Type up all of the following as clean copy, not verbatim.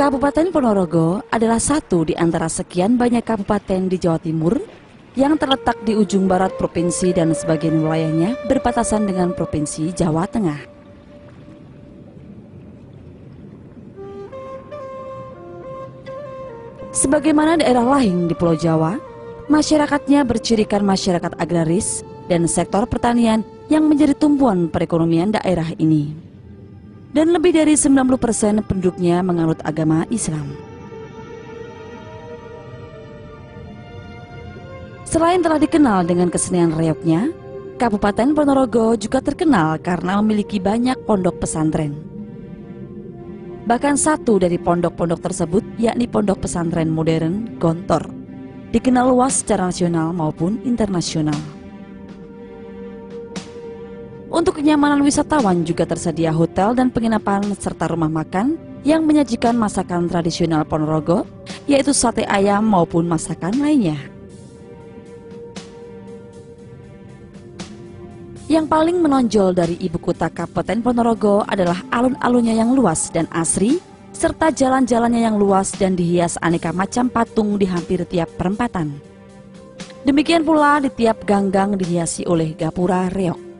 Kabupaten Ponorogo adalah satu di antara sekian banyak kabupaten di Jawa Timur yang terletak di ujung barat provinsi dan sebagian wilayahnya berbatasan dengan Provinsi Jawa Tengah. Sebagaimana daerah lain di Pulau Jawa, masyarakatnya bercirikan masyarakat agraris dan sektor pertanian yang menjadi tumpuan perekonomian daerah ini. Dan lebih dari 90% penduduknya menganut agama Islam. Selain telah dikenal dengan kesenian reoknya, Kabupaten Ponorogo juga terkenal karena memiliki banyak pondok pesantren. Bahkan satu dari pondok-pondok tersebut, yakni Pondok Pesantren Modern Gontor, dikenal luas secara nasional maupun internasional. Untuk kenyamanan wisatawan juga tersedia hotel dan penginapan serta rumah makan yang menyajikan masakan tradisional Ponorogo, yaitu sate ayam maupun masakan lainnya. Yang paling menonjol dari ibu kota Kabupaten Ponorogo adalah alun-alunnya yang luas dan asri, serta jalan-jalannya yang luas dan dihias aneka macam patung di hampir tiap perempatan. Demikian pula di tiap ganggang dihiasi oleh gapura reok.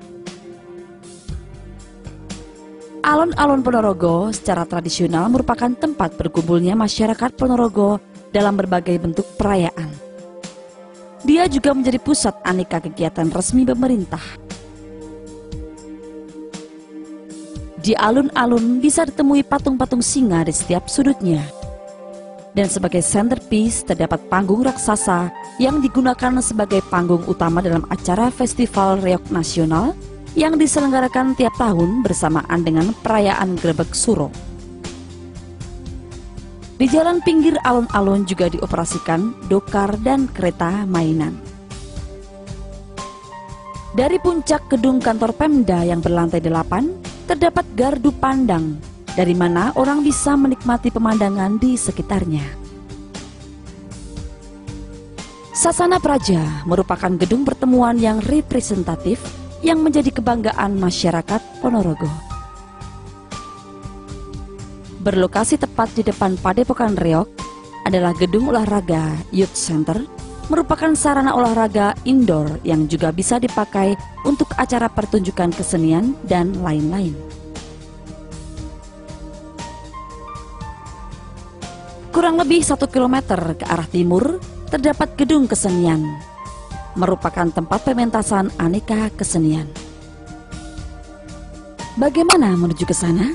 Alun-alun Ponorogo secara tradisional merupakan tempat berkumpulnya masyarakat Ponorogo dalam berbagai bentuk perayaan. Dia juga menjadi pusat aneka kegiatan resmi pemerintah. Di alun-alun bisa ditemui patung-patung singa di setiap sudutnya. Dan sebagai centerpiece terdapat panggung raksasa yang digunakan sebagai panggung utama dalam acara Festival Reok Nasional yang diselenggarakan tiap tahun bersamaan dengan perayaan Grebek Suro. Di jalan pinggir alun-alun juga dioperasikan dokar dan kereta mainan. Dari puncak gedung kantor Pemda yang berlantai 8, terdapat gardu pandang, dari mana orang bisa menikmati pemandangan di sekitarnya. Sasana Praja merupakan gedung pertemuan yang representatif yang menjadi kebanggaan masyarakat Ponorogo. Berlokasi tepat di depan Padepokan Reok adalah gedung olahraga Youth Center, merupakan sarana olahraga indoor yang juga bisa dipakai untuk acara pertunjukan kesenian dan lain-lain. Kurang lebih 1 kilometer ke arah timur terdapat gedung kesenian, merupakan tempat pementasan aneka kesenian. Bagaimana menuju ke sana?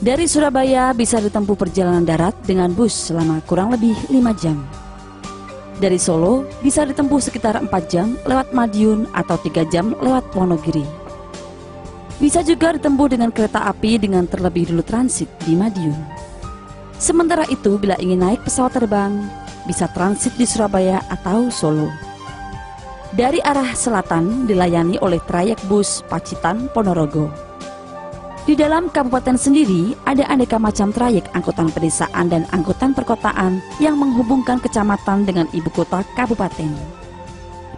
Dari Surabaya bisa ditempuh perjalanan darat dengan bus selama kurang lebih 5 jam. Dari Solo bisa ditempuh sekitar 4 jam lewat Madiun atau 3 jam lewat Wonogiri. Bisa juga ditempuh dengan kereta api dengan terlebih dulu transit di Madiun. Sementara itu bila ingin naik pesawat terbang, bisa transit di Surabaya atau Solo. Dari arah selatan dilayani oleh trayek bus Pacitan Ponorogo. Di dalam kabupaten sendiri ada aneka macam trayek angkutan pedesaan dan angkutan perkotaan yang menghubungkan kecamatan dengan ibu kota kabupaten.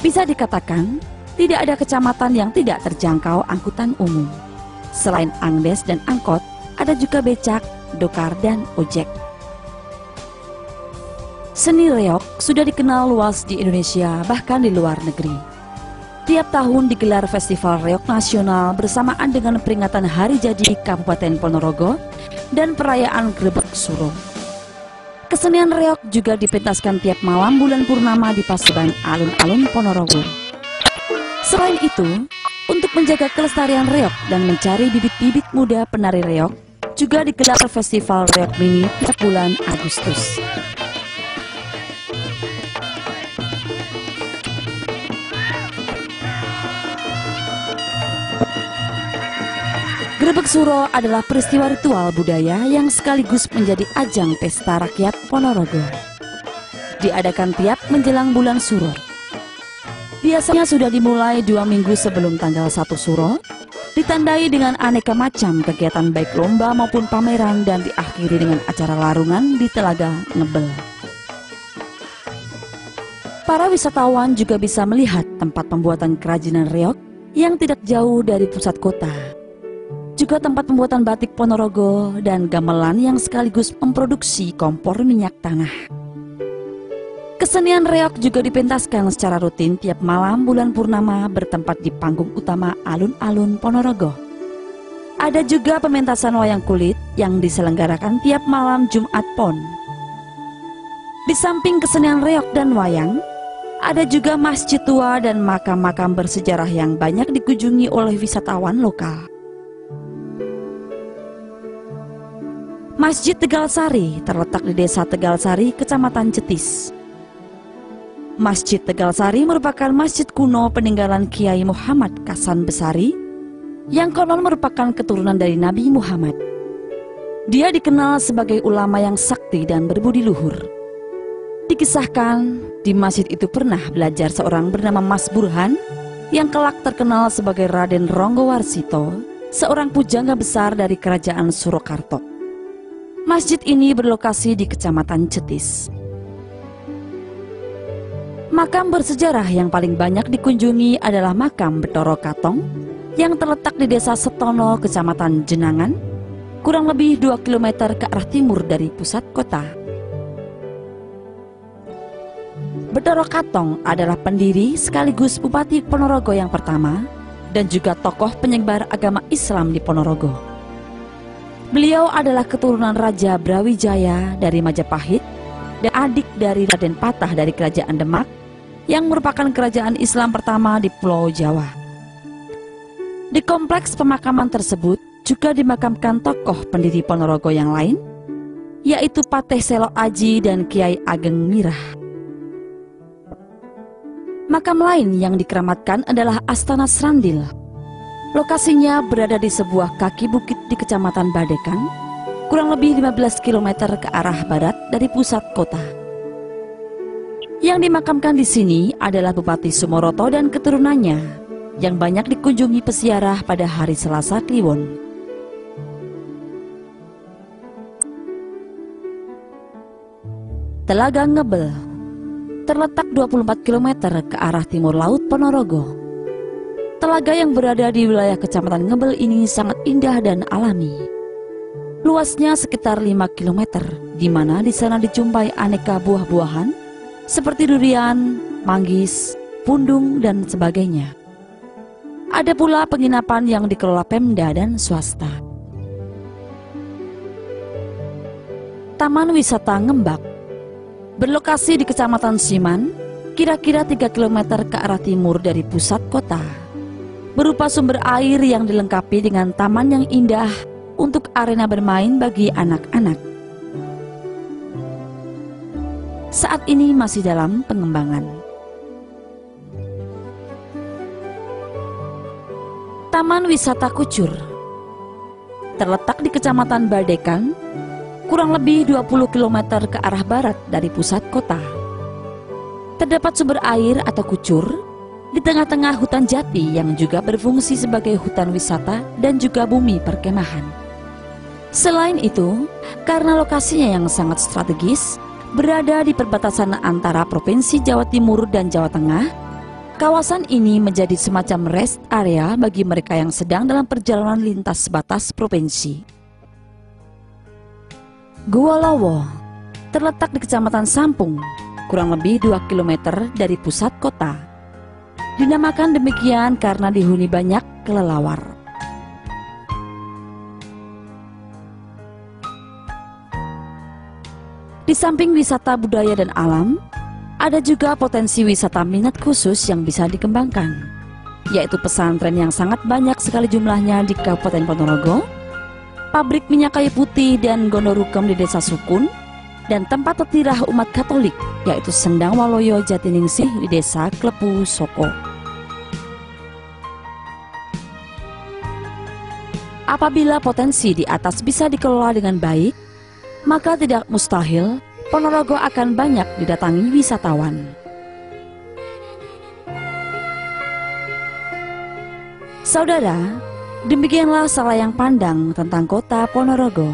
Bisa dikatakan tidak ada kecamatan yang tidak terjangkau angkutan umum. Selain angdes dan angkot, ada juga becak, dokar, dan ojek. Seni reok sudah dikenal luas di Indonesia bahkan di luar negeri. Tiap tahun digelar Festival Reok Nasional bersamaan dengan peringatan Hari Jadi Kabupaten Ponorogo dan perayaan Grebek Suro. Kesenian reok juga dipentaskan tiap malam bulan purnama di Paseban alun-alun Ponorogo. Selain itu, untuk menjaga kelestarian reok dan mencari bibit-bibit muda penari reok, juga digelar Festival Reok Mini tiap bulan Agustus. Grebek Suro adalah peristiwa ritual budaya yang sekaligus menjadi ajang pesta rakyat Ponorogo. Diadakan tiap menjelang bulan Suro. Biasanya sudah dimulai 2 minggu sebelum tanggal 1 Suro, ditandai dengan aneka macam kegiatan baik lomba maupun pameran dan diakhiri dengan acara larungan di Telaga Ngebel. Para wisatawan juga bisa melihat tempat pembuatan kerajinan reok yang tidak jauh dari pusat kota. juga tempat pembuatan batik Ponorogo dan gamelan yang sekaligus memproduksi kompor minyak tanah. Kesenian reog juga dipentaskan secara rutin tiap malam bulan purnama bertempat di panggung utama alun-alun Ponorogo. Ada juga pementasan wayang kulit yang diselenggarakan tiap malam Jumat Pon. Di samping kesenian reog dan wayang, ada juga masjid tua dan makam-makam bersejarah yang banyak dikunjungi oleh wisatawan lokal. Masjid Tegalsari terletak di Desa Tegalsari, Kecamatan Jetis. Masjid Tegalsari merupakan masjid kuno peninggalan Kiai Muhammad Kasan Besari yang konon merupakan keturunan dari Nabi Muhammad. Dia dikenal sebagai ulama yang sakti dan berbudi luhur. Dikisahkan di masjid itu pernah belajar seorang bernama Mas Burhan yang kelak terkenal sebagai Raden Ronggowarsito, seorang pujangga besar dari kerajaan Surakarta. Masjid ini berlokasi di Kecamatan Jetis. Makam bersejarah yang paling banyak dikunjungi adalah makam Betoro Katong yang terletak di Desa Setono, Kecamatan Jenangan, kurang lebih 2 km ke arah timur dari pusat kota. Betoro Katong adalah pendiri sekaligus Bupati Ponorogo yang pertama dan juga tokoh penyebar agama Islam di Ponorogo. Beliau adalah keturunan Raja Brawijaya dari Majapahit dan adik dari Raden Patah dari Kerajaan Demak yang merupakan kerajaan Islam pertama di Pulau Jawa. Di kompleks pemakaman tersebut juga dimakamkan tokoh pendiri Ponorogo yang lain, yaitu Pateh Selo Aji dan Kiai Ageng Mirah. Makam lain yang dikeramatkan adalah Astana Srandil. Lokasinya berada di sebuah kaki bukit di Kecamatan Badekan, kurang lebih 15 km ke arah barat dari pusat kota. Yang dimakamkan di sini adalah Bupati Sumoroto dan keturunannya yang banyak dikunjungi peziarah pada hari Selasa Kliwon. Telaga Ngebel terletak 24 km ke arah timur laut Ponorogo. Telaga yang berada di wilayah Kecamatan Ngebel ini sangat indah dan alami. Luasnya sekitar 5 km, di mana di sana dijumpai aneka buah-buahan seperti durian, manggis, pundung, dan sebagainya. Ada pula penginapan yang dikelola Pemda dan swasta. Taman Wisata Ngembak berlokasi di Kecamatan Siman, kira-kira 3 km ke arah timur dari pusat kota. Berupa sumber air yang dilengkapi dengan taman yang indah untuk arena bermain bagi anak-anak. Saat ini masih dalam pengembangan. Taman Wisata Kucur terletak di Kecamatan Badekan, kurang lebih 20 km ke arah barat dari pusat kota. Terdapat sumber air atau kucur di tengah-tengah hutan jati yang juga berfungsi sebagai hutan wisata dan juga bumi perkemahan. Selain itu, karena lokasinya yang sangat strategis, berada di perbatasan antara Provinsi Jawa Timur dan Jawa Tengah, kawasan ini menjadi semacam rest area bagi mereka yang sedang dalam perjalanan lintas batas provinsi. Gua Lowo terletak di Kecamatan Sampung, kurang lebih 2 km dari pusat kota. Dinamakan demikian karena dihuni banyak kelelawar. Di samping wisata budaya dan alam, ada juga potensi wisata minat khusus yang bisa dikembangkan, yaitu pesantren yang sangat banyak sekali jumlahnya di Kabupaten Ponorogo, pabrik minyak kayu putih dan Gondorukem di Desa Sukun, dan tempat tetirah umat Katolik, yaitu Sendang Waloyo Jatiningsih di Desa Klepu Soko. Apabila potensi di atas bisa dikelola dengan baik, maka tidak mustahil Ponorogo akan banyak didatangi wisatawan. Saudara, demikianlah selayang pandang tentang kota Ponorogo.